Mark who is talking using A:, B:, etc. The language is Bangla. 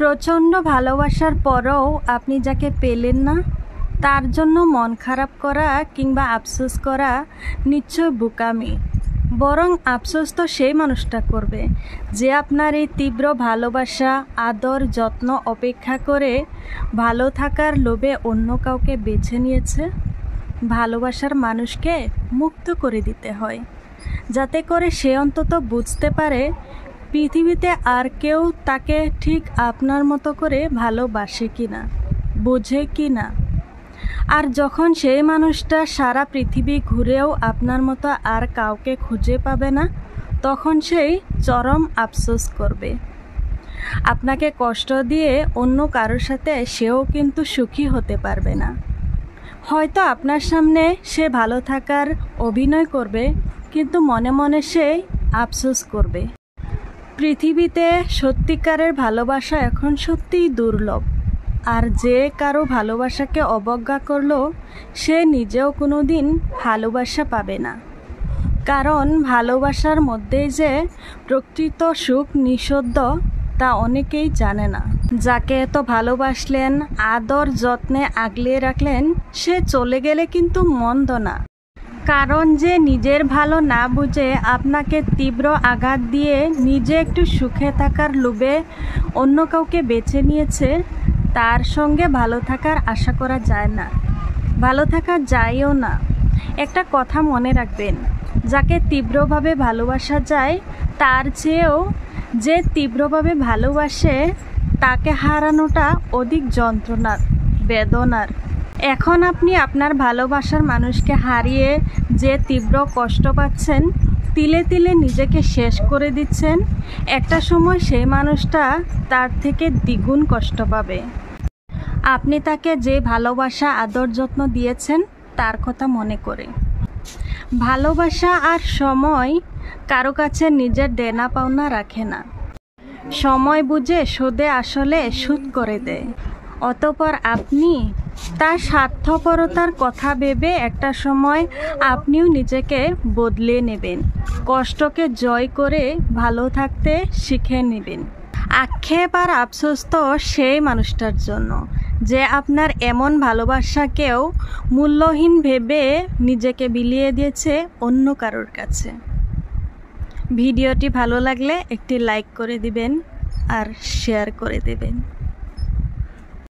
A: প্রচণ্ড ভালোবাসার পরেও আপনি যাকে পেলেন না তার জন্য মন খারাপ করা কিংবা আফসোস করা নিশ্চয় বোকামি। বরং আফসোস তো সেই মানুষটা করবে যে আপনার এই তীব্র ভালোবাসা, আদর, যত্ন অপেক্ষা করে ভালো থাকার লোভে অন্য কাউকে বেছে নিয়েছে। ভালোবাসার মানুষকে মুক্ত করে দিতে হয়, যাতে করে সে অন্তত বুঝতে পারে পৃথিবীতে আর কেউ তাকে ঠিক আপনার মতো করে ভালোবাসে কিনা, বোঝে কিনা। আর যখন সেই মানুষটা সারা পৃথিবী ঘুরেও আপনার মতো আর কাউকে খুঁজে পাবে না, তখন সেই চরম আফসোস করবে। আপনাকে কষ্ট দিয়ে অন্য কারোর সাথে সেও কিন্তু সুখী হতে পারবে না। হয়তো আপনার সামনে সে ভালো থাকার অভিনয় করবে, কিন্তু মনে মনে সে আফসোস করবে। পৃথিবীতে সত্যিকারের ভালোবাসা এখন সত্যিই দুর্লভ। আর যে কারো ভালোবাসাকে অবজ্ঞা করলো সে নিজেও কোনো দিন ভালোবাসা পাবে না। কারণ ভালোবাসার মধ্যেই যে প্রকৃত সুখ নিঃশব্দ তা অনেকেই জানে না। যাকে এত ভালোবাসলেন, আদর যত্নে আগলে রাখলেন, সে চলে গেলে কিন্তু মন্দ না। কারণ যে নিজের ভালো না বুঝে আপনাকে তীব্র আঘাত দিয়ে নিজে একটু সুখে থাকার লোভে অন্য কাউকে বেছে নিয়েছে, তার সঙ্গে ভালো থাকার আশা করা যায় না, ভালো থাকা যায়ও না। একটা কথা মনে রাখবেন, যাকে তীব্রভাবে ভালোবাসা যায় তার চেয়েও যে তীব্রভাবে ভালোবাসে তাকে হারানোটা অধিক যন্ত্রণার, বেদনার। এখন আপনি আপনার ভালোবাসার মানুষকে হারিয়ে যে তীব্র কষ্ট পাচ্ছেন, তিলে তিলে নিজেকে শেষ করে দিচ্ছেন, একটা সময় সেই মানুষটা তার থেকে দ্বিগুণ কষ্ট পাবে। আপনি তাকে যে ভালোবাসা, আদর, যত্ন দিয়েছেন তার কথা মনে করে। ভালোবাসা আর সময় কারো কাছে নিজের দেনা পাওনা রাখে না। সময় বুঝে সুদে আসলে সুদ করে দেয়। অতঃপর আপনি তার স্বার্থপরতার কথা ভেবে একটা সময় আপনিও নিজেকে বদলে নেবেন, কষ্টকে জয় করে ভালো থাকতে শিখে নেবেন। আক্ষেপ আর আফসোস তো সেই মানুষটার জন্য যে আপনার এমন ভালোবাসাকেও মূল্যহীন ভেবে নিজেকে বিলিয়ে দিয়েছে অন্য কারোর কাছে। ভিডিওটি ভালো লাগলে একটি লাইক করে দিবেন আর শেয়ার করে দেবেন।